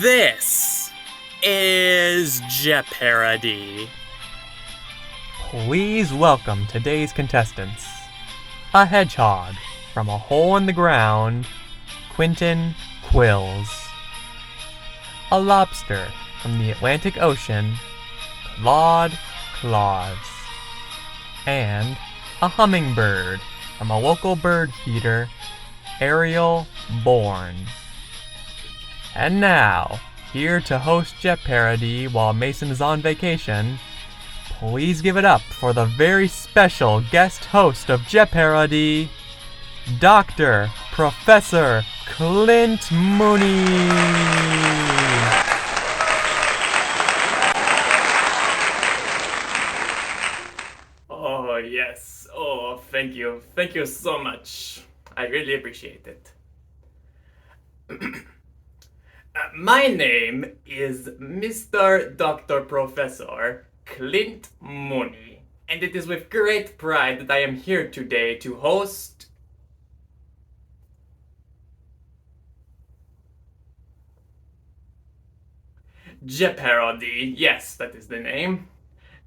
This is JEO-PARODY. Please welcome today's contestants. A hedgehog from a hole in the ground, Quentin Quills. A lobster from the Atlantic Ocean, Claude Claus. And a hummingbird from a local bird feeder, Ariel, Bourne. And now, here to host JEO-PARODY while Mason is on vacation, please give it up for the very special guest host of JEO-PARODY, Dr. Professor Clint Mooney. Oh, yes. Oh, thank you. Thank you so much. I really appreciate it. My name is Mr. Dr. Professor Clint Mooney, and it is with great pride that I am here today to host JEO-PARODY. Yes, that is the name.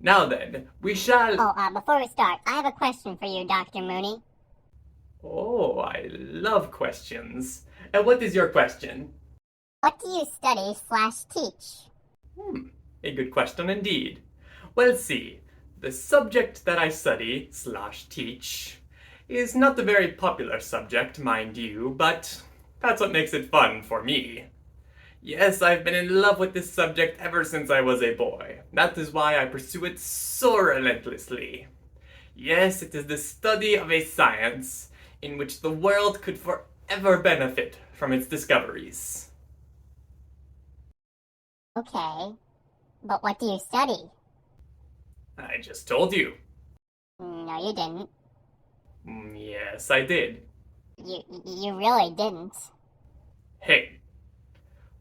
Now then, we shall... Before we start, I have a question for you, Dr. Mooney. Oh, I love questions. And what is your question? What do you study/teach? A good question indeed. Well, see, the subject that I study/teach is not a very popular subject, mind you, but that's what makes it fun for me. Yes, I've been in love with this subject ever since I was a boy. That is why I pursue it so relentlessly. Yes, it is the study of a science in which the world could forever benefit from its discoveries. Okay, but what do you study? I just told you. No, you didn't. Yes, I did. You really didn't. Hey,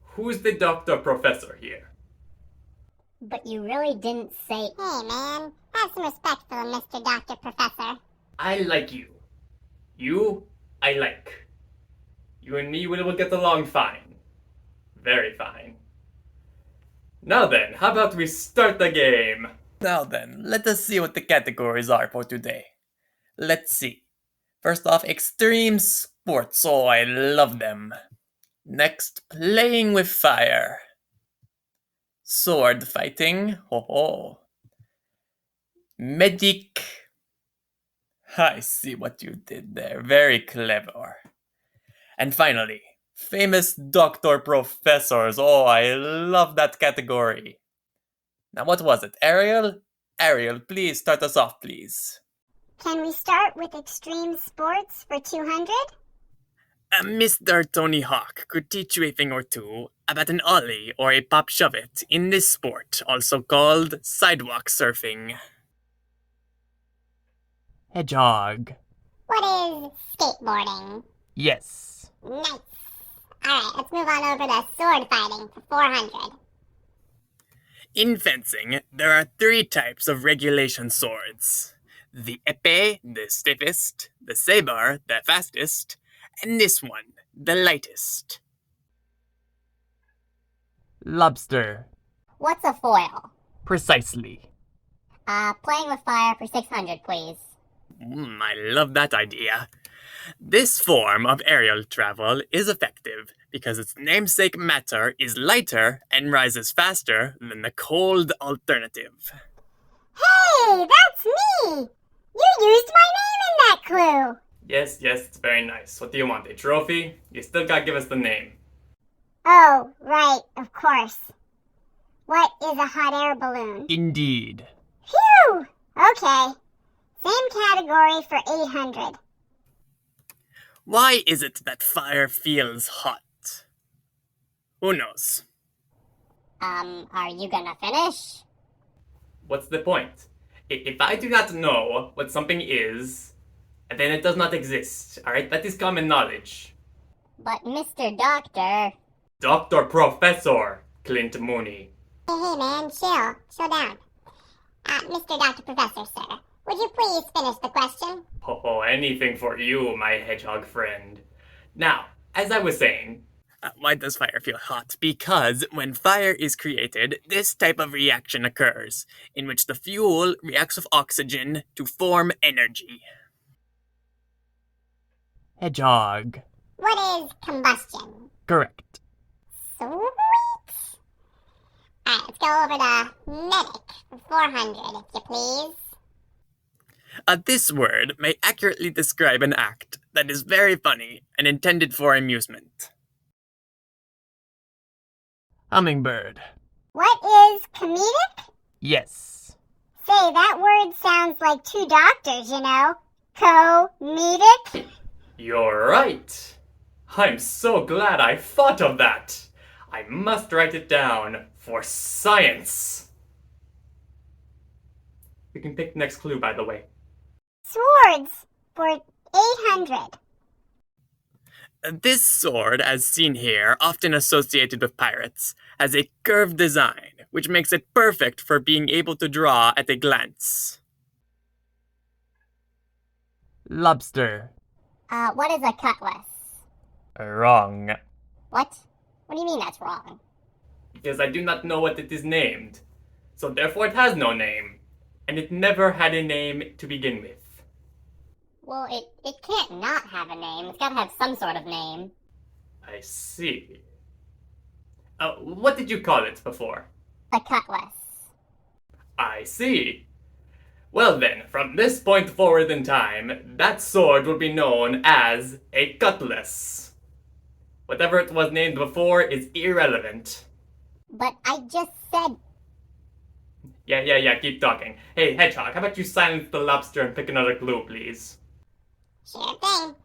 who's the Dr. Professor here? But you really didn't say... Hey, man, have some respect for Mr. Dr. Professor. I like you. You, I like. You and me will get along fine. Very fine. Now then, how about we start the game? Now then, let us see what the categories are for today. Let's see. First off, extreme sports. Oh, I love them. Next, playing with fire. Sword fighting. Ho ho. Medic. I see what you did there. Very clever. And finally, famous doctor professors. Oh, I love that category. Now, what was it? Ariel? Ariel, please start us off, please. Can we start with extreme sports for 200? Mr. Tony Hawk could teach you a thing or two about an ollie or a pop shove-it in this sport, also called sidewalk surfing. Hedgehog. What is skateboarding? Yes. Nice. Alright, let's move on over to sword fighting for 400. In fencing, there are 3 types of regulation swords. The épée, the stiffest, the saber, the fastest, and this one, the lightest. Lobster. What's a foil? Precisely. Playing with fire for 600, please. I love that idea. This form of aerial travel is effective because its namesake matter is lighter and rises faster than the cold alternative. Hey, that's me! You used my name in that clue! Yes, it's very nice. What do you want, a trophy? You still gotta give us the name. Oh, right, of course. What is a hot air balloon? Indeed. Phew! Okay. Same category for 800. Why is it that fire feels hot? Who knows? Are you gonna finish? What's the point? If I do not know what something is, then it does not exist, alright? That is common knowledge. But Mr. Doctor... Dr. Professor Clint Mooney. Hey man, chill down. Mr. Dr. Professor, sir, would you please finish the question? Oh, anything for you, my hedgehog friend. Now, as I was saying, Why does fire feel hot? Because when fire is created, this type of reaction occurs, in which the fuel reacts with oxygen to form energy. Hedgehog. What is combustion? Correct. Sweet. Alright, let's go over to medic for 400, if you please. This word may accurately describe an act that is very funny and intended for amusement. Hummingbird. What is comedic? Yes. Say, that word sounds like two doctors, you know. Co-medic? You're right. I'm so glad I thought of that. I must write it down for science. You can pick the next clue, by the way. Swords for 800. This sword, as seen here, often associated with pirates, has a curved design, which makes it perfect for being able to draw at a glance. Lobster. What is a cutlass? Wrong. What? What do you mean that's wrong? Because I do not know what it is named. So therefore it has no name. And it never had a name to begin with. Well, it can't not have a name. It's gotta have some sort of name. I see. What did you call it before? A cutlass. I see. Well then, from this point forward in time, that sword will be known as a cutlass. Whatever it was named before is irrelevant. But I just said... Yeah, keep talking. Hey, Hedgehog, how about you silence the lobster and pick another clue, please? Sure thing.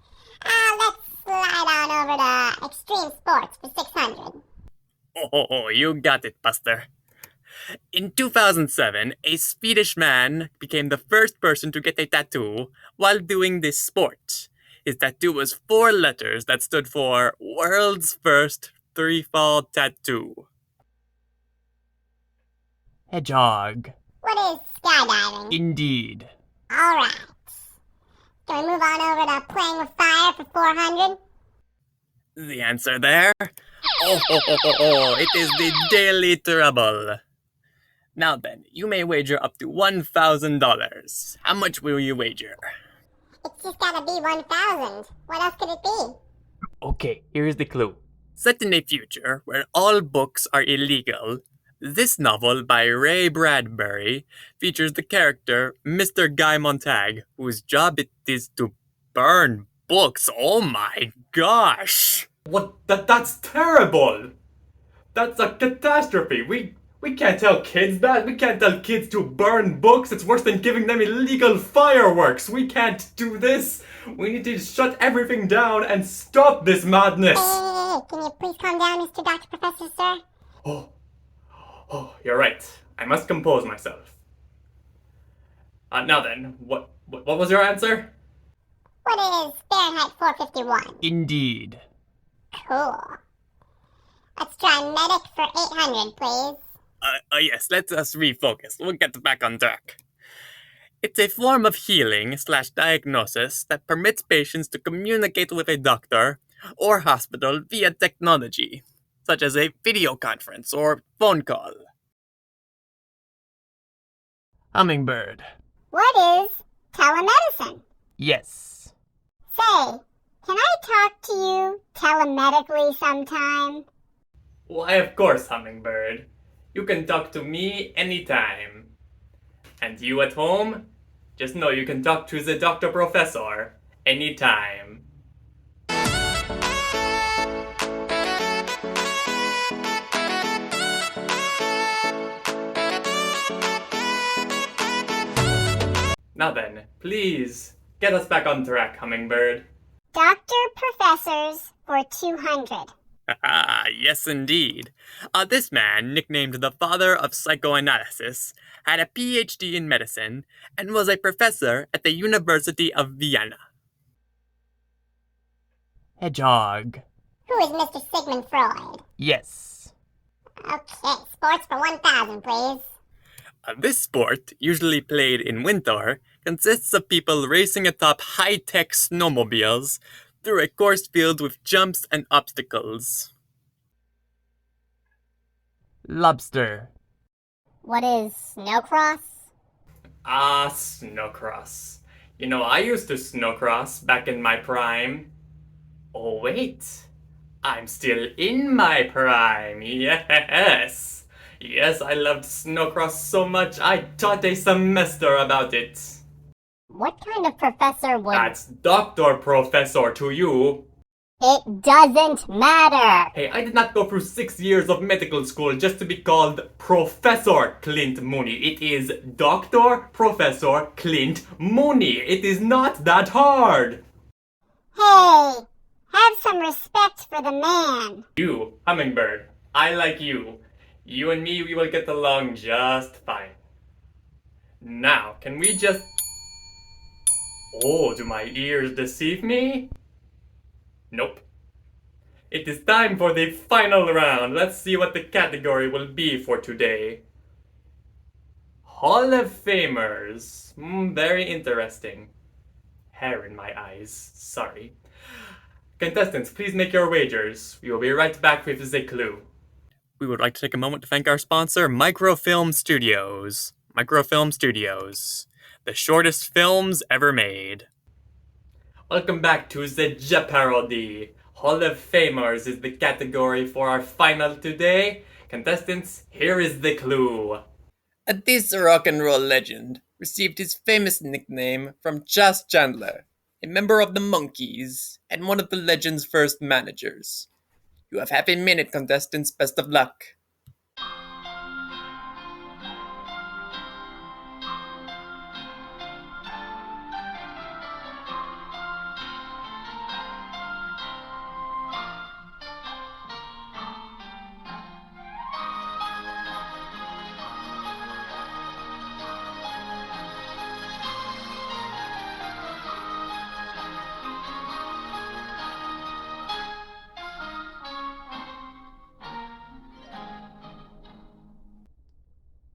Let's slide on over to extreme sports for 600. Oh, you got it, Buster. In 2007, a Swedish man became the first person to get a tattoo while doing this sport. His tattoo was 4 letters that stood for World's First Three-Fall Tattoo. Hedgehog. What is skydiving? Indeed. Alright. Can we move on over to playing with fire for 400? The answer there? It is the Daily Trouble. Now then, you may wager up to $1,000. How much will you wager? It's just gotta be 1,000. What else could it be? Okay, here's the clue. Set in a future where all books are illegal, this novel by Ray Bradbury features the character Mr. Guy Montag, whose job it is to burn books. Oh my gosh! What? That's terrible! That's a catastrophe! We can't tell kids that! We can't tell kids to burn books! It's worse than giving them illegal fireworks! We can't do this! We need to shut everything down and stop this madness! Hey, can you please calm down, Mr. Dr. Professor, sir? Oh, you're right. I must compose myself. Now then, what was your answer? What is Fahrenheit 451? Indeed. Cool. Let's try medic for 800, please. Yes, let us refocus. We'll get back on track. It's a form of healing/diagnosis that permits patients to communicate with a doctor or hospital via technology, such as a video conference or phone call. Hummingbird. What is telemedicine? Yes. Say, can I talk to you telemedically sometime? Why, of course, Hummingbird. You can talk to me anytime. And you at home? Just know you can talk to the Dr. Professor anytime. Now then, please, get us back on track, Hummingbird. Dr. Professors for 200. Ah, yes indeed. This man, nicknamed the father of psychoanalysis, had a PhD in medicine and was a professor at the University of Vienna. Hedgehog. Who is Mr. Sigmund Freud? Yes. Okay, sports for 1,000, please. This sport, usually played in winter, consists of people racing atop high-tech snowmobiles through a course filled with jumps and obstacles. Lobster. What is snowcross? Ah, snowcross. You know, I used to snowcross back in my prime. Oh, wait. I'm still in my prime. Yes. Yes, I loved snowcross so much I taught a semester about it. What kind of professor would... That's Dr. Professor to you. It doesn't matter! Hey, I did not go through 6 years of medical school just to be called Professor Clint Mooney. It is Dr. Professor Clint Mooney. It is not that hard. Hey! Have some respect for the man. You, Hummingbird, I like you. You and me, we will get along just fine. Now, can we just... Oh, do my ears deceive me? Nope. It is time for the final round. Let's see what the category will be for today. Hall of Famers. Very interesting. Hair in my eyes. Sorry. Contestants, please make your wagers. We will be right back with the clue. We would like to take a moment to thank our sponsor, Microfilm Studios. Microfilm Studios. The shortest films ever made. Welcome back to the JEO-PARODY. Hall of Famers is the category for our final today. Contestants, here is the clue. This rock and roll legend received his famous nickname from Chas Chandler, a member of the Monkees and one of the legend's first managers. You have half a minute, contestants. Best of luck.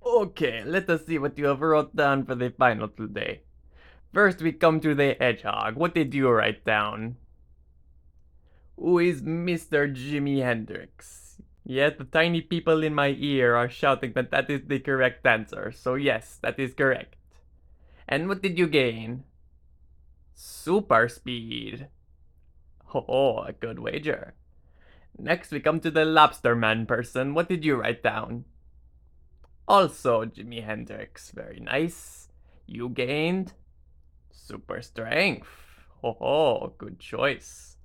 Okay, let us see what you have wrote down for the final today. First, we come to the hedgehog. What did you write down? Who is Mr. Jimi Hendrix? Yes, the tiny people in my ear are shouting that that is the correct answer. So yes, that is correct. And what did you gain? Super speed. Oh, a good wager. Next, we come to the lobster man person. What did you write down? Also, Jimi Hendrix. Very nice. You gained super strength. Oh, good choice.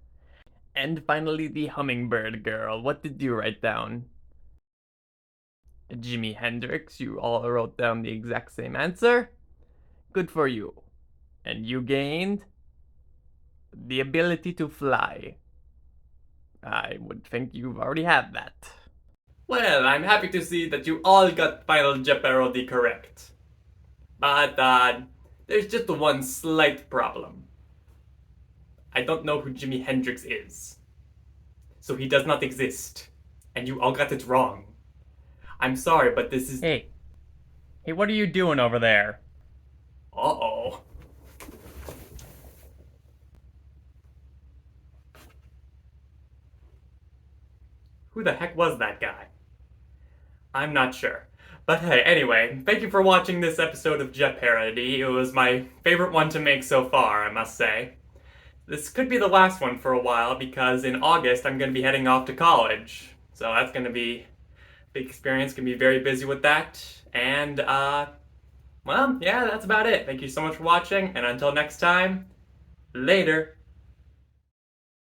And finally, the hummingbird girl. What did you write down? Jimi Hendrix. You all wrote down the exact same answer. Good for you. And you gained the ability to fly. I would think you've already had that. Well, I'm happy to see that you all got final JEO-PARODY correct. But, there's just one slight problem. I don't know who Jimi Hendrix is. So he does not exist. And you all got it wrong. I'm sorry, but this is... Hey, what are you doing over there? Uh-oh. Who the heck was that guy? I'm not sure. But hey, anyway, thank you for watching this episode of JEO-PARODY. It was my favorite one to make so far, I must say. This could be the last one for a while because in August I'm going to be heading off to college. So that's going to be a big experience, going to be very busy with that. And, well, yeah, that's about it. Thank you so much for watching, and until next time, later.